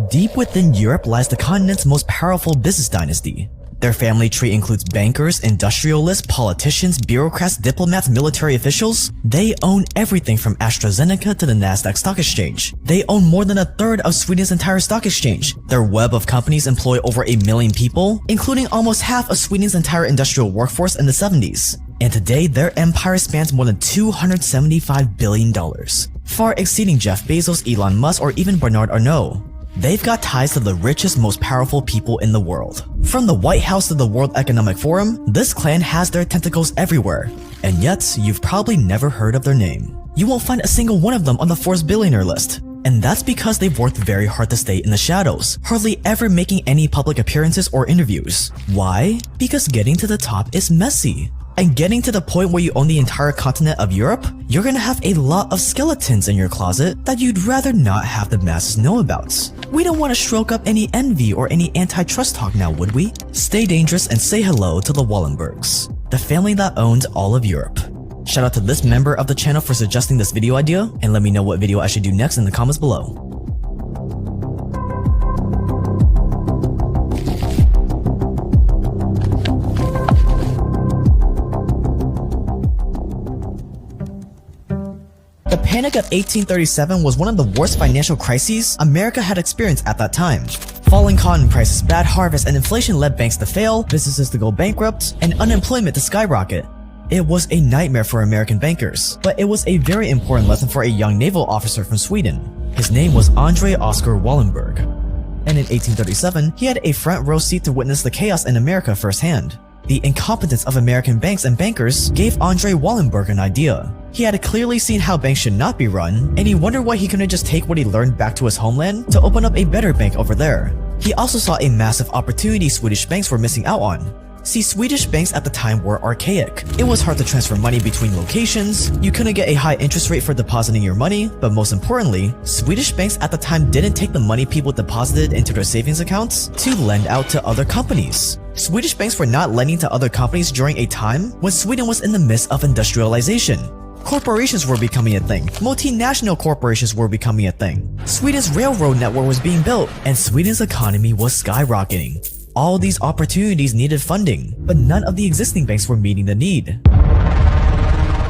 Deep within Europe lies the continent's most powerful business dynasty. Their family tree includes bankers, industrialists, politicians, bureaucrats, diplomats, military officials. They own everything from AstraZeneca to the Nasdaq Stock Exchange. They own more than a third of Sweden's entire stock exchange. Their web of companies employ over 1 million people, including almost half of Sweden's entire industrial workforce in the 70s. And today, their empire spans more than $275 billion, far exceeding Jeff Bezos, Elon Musk, or even Bernard Arnault. They've got ties to the richest, most powerful people in the world. From the White House to the World Economic Forum, this clan has their tentacles everywhere. And yet, you've probably never heard of their name. You won't find a single one of them on the Forbes billionaire list. And that's because they've worked very hard to stay in the shadows, hardly ever making any public appearances or interviews. Why? Because getting to the top is messy. And getting to the point where you own the entire continent of Europe, you're gonna have a lot of skeletons in your closet that you'd rather not have the masses know about. We don't want to stroke up any envy or any antitrust talk now, would we? Stay dangerous and say hello to the Wallenbergs, the family that owned all of Europe. Shout out to this member of the channel for suggesting this video idea, and let me know what video I should do next in the comments below. The Panic of 1837 was one of the worst financial crises America had experienced at that time. Falling cotton prices, bad harvests, and inflation led banks to fail, businesses to go bankrupt, and unemployment to skyrocket. It was a nightmare for American bankers, but it was a very important lesson for a young naval officer from Sweden. His name was Andre Oskar Wallenberg. And in 1837, he had a front row seat to witness the chaos in America firsthand. The incompetence of American banks and bankers gave Andre Wallenberg an idea. He had clearly seen how banks should not be run, and he wondered why he couldn't just take what he learned back to his homeland to open up a better bank over there. He also saw a massive opportunity Swedish banks were missing out on. See, Swedish banks at the time were archaic. It was hard to transfer money between locations, you couldn't get a high interest rate for depositing your money, but most importantly, Swedish banks at the time didn't take the money people deposited into their savings accounts to lend out to other companies. Swedish banks were not lending to other companies during a time when Sweden was in the midst of industrialization. Corporations were becoming a thing. Multinational corporations were becoming a thing. Sweden's railroad network was being built, and Sweden's economy was skyrocketing. All these opportunities needed funding, but none of the existing banks were meeting the need.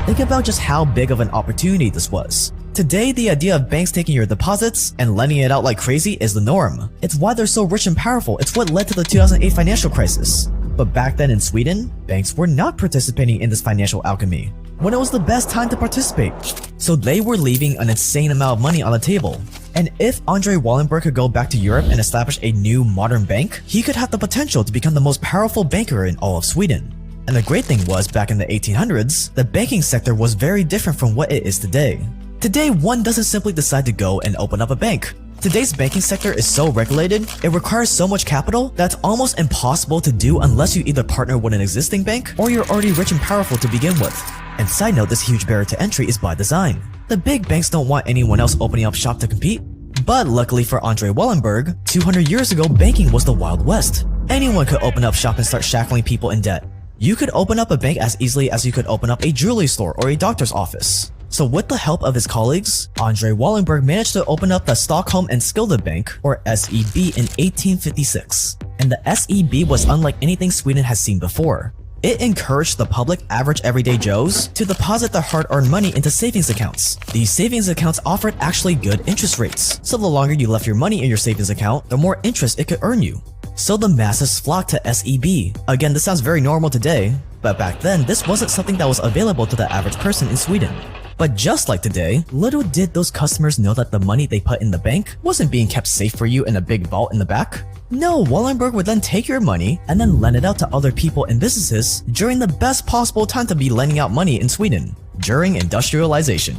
Think about just how big of an opportunity this was. Today, the idea of banks taking your deposits and lending it out like crazy is the norm. It's why they're so rich and powerful. It's what led to the 2008 financial crisis. But back then in Sweden, banks were not participating in this financial alchemy when it was the best time to participate. So they were leaving an insane amount of money on the table. And if Andre Wallenberg could go back to Europe and establish a new modern bank, he could have the potential to become the most powerful banker in all of Sweden. And the great thing was, back in the 1800s, the banking sector was very different from what it is today. Today, one doesn't simply decide to go and open up a bank. Today's banking sector is so regulated, it requires so much capital that's almost impossible to do unless you either partner with an existing bank or you're already rich and powerful to begin with. And side note, this huge barrier to entry is by design. The big banks don't want anyone else opening up shop to compete. But luckily for Andre Wallenberg, 200 years ago, banking was the Wild West. Anyone could open up shop and start shackling people in debt. You could open up a bank as easily as you could open up a jewelry store or a doctor's office. So with the help of his colleagues, Andre Wallenberg managed to open up the Stockholm and Skilda Bank, or SEB, in 1856. And the SEB was unlike anything Sweden has seen before. It encouraged the public, average everyday Joes to deposit their hard-earned money into savings accounts. These savings accounts offered actually good interest rates, so the longer you left your money in your savings account, the more interest it could earn you. So the masses flocked to SEB. Again, this sounds very normal today, but back then this wasn't something that was available to the average person in Sweden. But just like today, little did those customers know that the money they put in the bank wasn't being kept safe for you in a big vault in the back. No, Wallenberg would then take your money and then lend it out to other people and businesses during the best possible time to be lending out money in Sweden, during industrialization.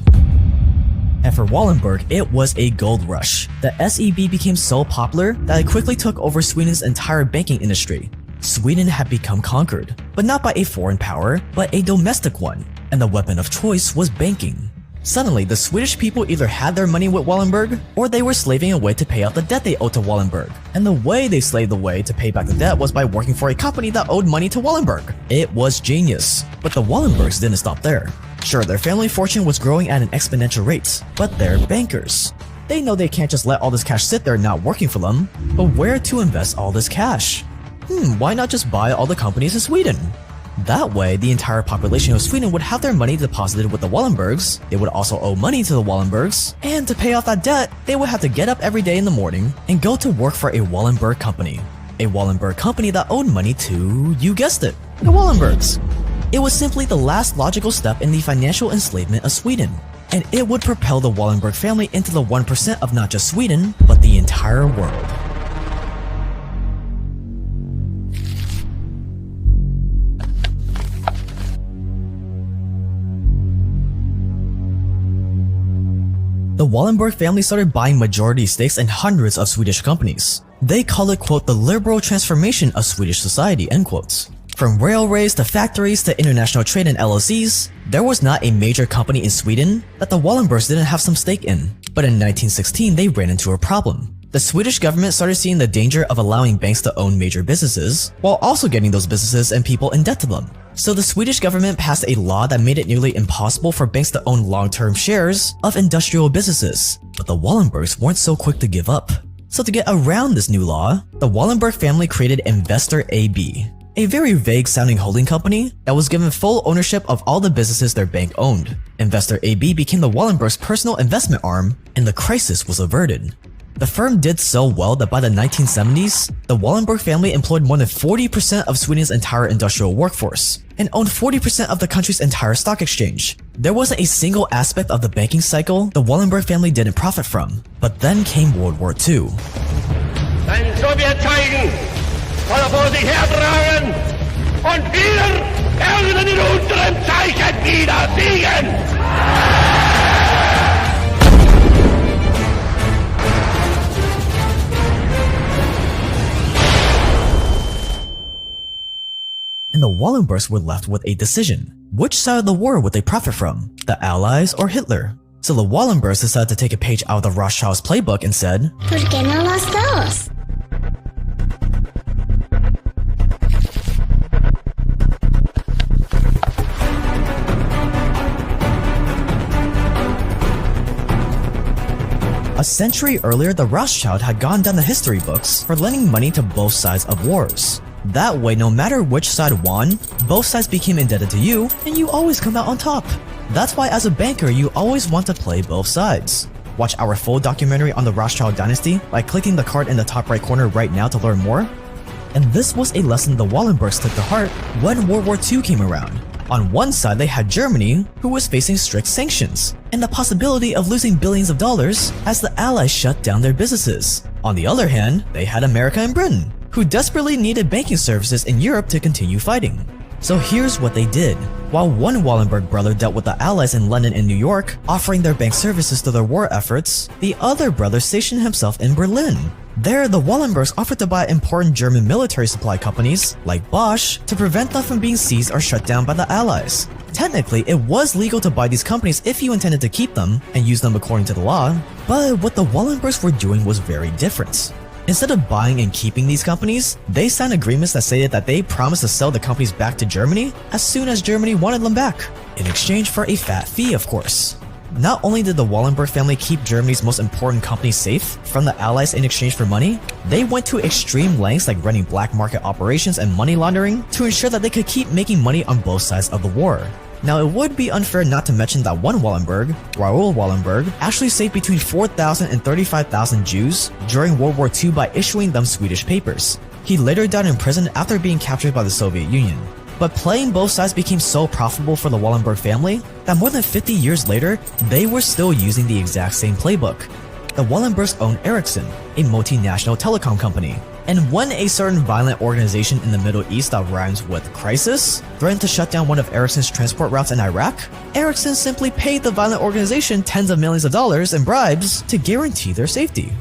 And for Wallenberg, it was a gold rush. The SEB became so popular that it quickly took over Sweden's entire banking industry. Sweden had become conquered, but not by a foreign power, but a domestic one, and the weapon of choice was banking. Suddenly, the Swedish people either had their money with Wallenberg, or they were slaving away to pay out the debt they owed to Wallenberg. And the way they slaved away to pay back the debt was by working for a company that owed money to Wallenberg. It was genius. But the Wallenbergs didn't stop there. Sure, their family fortune was growing at an exponential rate, but they're bankers. They know they can't just let all this cash sit there not working for them, but where to invest all this cash? Why not just buy all the companies in Sweden? That way, the entire population of Sweden would have their money deposited with the Wallenbergs, they would also owe money to the Wallenbergs, and to pay off that debt, they would have to get up every day in the morning and go to work for a Wallenberg company. A Wallenberg company that owed money to, you guessed it, the Wallenbergs. It was simply the last logical step in the financial enslavement of Sweden, and it would propel the Wallenberg family into the 1% of not just Sweden, but the entire world. The Wallenberg family started buying majority stakes in hundreds of Swedish companies. They call it, quote, the liberal transformation of Swedish society, end quotes. From railways to factories to international trade and LLCs, there was not a major company in Sweden that the Wallenbergs didn't have some stake in. But in 1916, they ran into a problem. The Swedish government started seeing the danger of allowing banks to own major businesses, while also getting those businesses and people in debt to them. So the Swedish government passed a law that made it nearly impossible for banks to own long-term shares of industrial businesses. But the Wallenbergs weren't so quick to give up. So to get around this new law, the Wallenberg family created Investor AB, a very vague sounding holding company that was given full ownership of all the businesses their bank owned. Investor AB became the Wallenbergs' personal investment arm, and the crisis was averted. The firm did so well that by the 1970s, the Wallenberg family employed more than 40% of Sweden's entire industrial workforce and owned 40% of the country's entire stock exchange. There wasn't a single aspect of the banking cycle the Wallenberg family didn't profit from. But then came World War II. Ein Sowjetzeichen soll er vor sich hertragen und wir werden in unserem Zeichen wieder siegen! And the Wallenbergs were left with a decision. Which side of the war would they profit from? The Allies or Hitler? So the Wallenbergs decided to take a page out of the Rothschilds' playbook and said, ¿Por qué no los dos? A century earlier, the Rothschild had gone down the history books for lending money to both sides of wars. That way, no matter which side won, both sides became indebted to you, and you always come out on top. That's why as a banker, you always want to play both sides. Watch our full documentary on the Rothschild dynasty by clicking the card in the top right corner right now to learn more. And this was a lesson the Wallenbergs took to heart when World War II came around. On one side, they had Germany, who was facing strict sanctions, and the possibility of losing billions of dollars as the Allies shut down their businesses. On the other hand, they had America and Britain, who desperately needed banking services in Europe to continue fighting. So here's what they did. While one Wallenberg brother dealt with the Allies in London and New York, offering their bank services to their war efforts, the other brother stationed himself in Berlin. There, the Wallenbergs offered to buy important German military supply companies, like Bosch, to prevent them from being seized or shut down by the Allies. Technically, it was legal to buy these companies if you intended to keep them and use them according to the law, but what the Wallenbergs were doing was very different. Instead of buying and keeping these companies, they signed agreements that stated that they promised to sell the companies back to Germany as soon as Germany wanted them back, in exchange for a fat fee, of course. Not only did the Wallenberg family keep Germany's most important companies safe from the Allies in exchange for money, they went to extreme lengths like running black market operations and money laundering to ensure that they could keep making money on both sides of the war. Now, it would be unfair not to mention that one Wallenberg, Raoul Wallenberg, actually saved between 4,000 and 35,000 Jews during World War II by issuing them Swedish papers. He later died in prison after being captured by the Soviet Union. But playing both sides became so profitable for the Wallenberg family that more than 50 years later, they were still using the exact same playbook. The Wallenbergs owned Ericsson, a multinational telecom company. And when a certain violent organization in the Middle East that rhymes with crisis threatened to shut down one of Ericsson's transport routes in Iraq, Ericsson simply paid the violent organization tens of millions of dollars in bribes to guarantee their safety.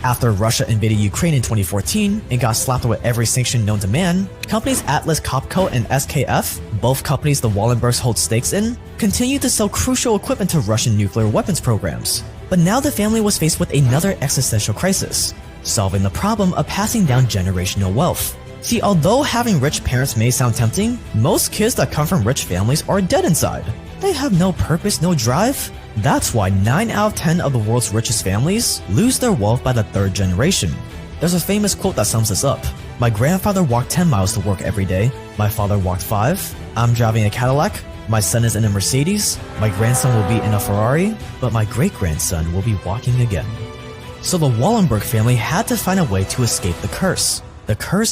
After Russia invaded Ukraine in 2014 and got slapped with every sanction known to man, companies Atlas Copco and SKF, both companies the Wallenbergs hold stakes in, continued to sell crucial equipment to Russian nuclear weapons programs. But now the family was faced with another existential crisis: solving the problem of passing down generational wealth. See, although having rich parents may sound tempting, most kids that come from rich families are dead inside. They have no purpose, no drive. That's why 9 out of 10 of the world's richest families lose their wealth by the 3rd generation. There's a famous quote that sums this up. My grandfather walked 10 miles to work every day. My father walked 5. I'm driving a Cadillac. My son is in a Mercedes. My grandson will be in a Ferrari. But my great-grandson will be walking again. So the Wallenberg family had to find a way to escape the curse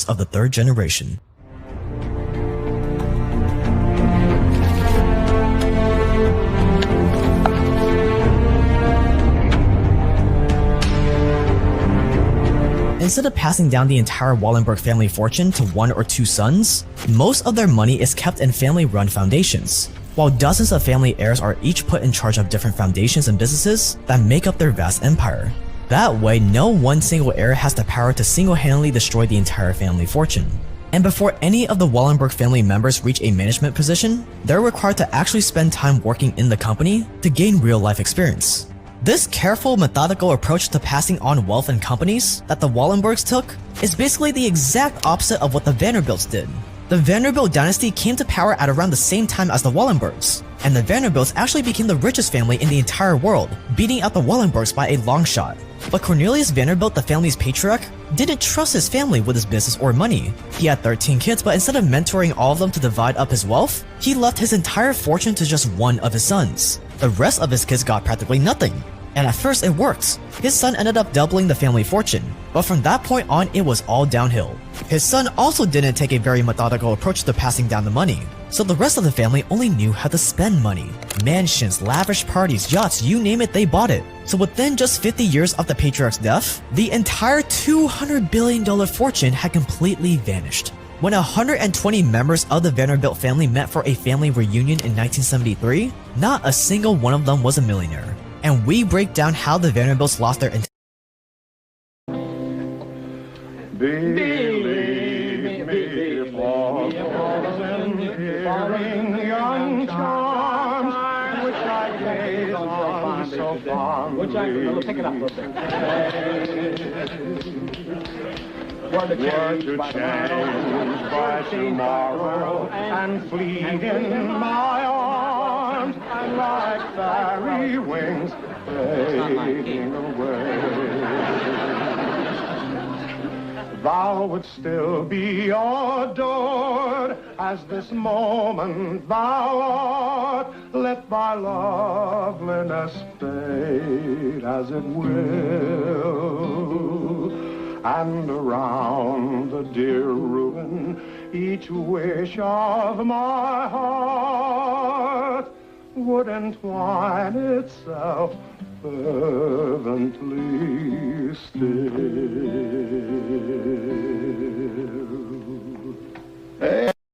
of the 3rd generation. Instead of passing down the entire Wallenberg family fortune to 1 or 2 sons, most of their money is kept in family-run foundations, while dozens of family heirs are each put in charge of different foundations and businesses that make up their vast empire. That way, no one single heir has the power to single-handedly destroy the entire family fortune. And before any of the Wallenberg family members reach a management position, they're required to actually spend time working in the company to gain real-life experience. This careful, methodical approach to passing on wealth in companies that the Wallenbergs took is basically the exact opposite of what the Vanderbilts did. The Vanderbilt dynasty came to power at around the same time as the Wallenbergs, and the Vanderbilts actually became the richest family in the entire world, beating out the Wallenbergs by a long shot. But Cornelius Vanderbilt, the family's patriarch, didn't trust his family with his business or money. He had 13 kids, but instead of mentoring all of them to divide up his wealth, he left his entire fortune to just one of his sons. The rest of his kids got practically nothing. And at first it worked. His son ended up doubling the family fortune, but from that point on it was all downhill. His son also didn't take a very methodical approach to passing down the money, so the rest of the family only knew how to spend money. Mansions, lavish parties, yachts, you name it, they bought it. So within just 50 years of the patriarch's death, the entire $200 billion fortune had completely vanished. When 120 members of the Vanderbilt family met for a family reunion in 1973, not a single one of them was a millionaire. And we break down how the Vanderbilts lost their Believe me, for hearing young charms, which I gaze on so fondly. Pick it up a little bit. Were to change by tomorrow and flee in my arms, and like fairy wings fading away. Thou wouldst still be adored as this moment thou art. Let thy loveliness fade as it will, and around the dear ruin each wish of my heart would entwine itself fervently still.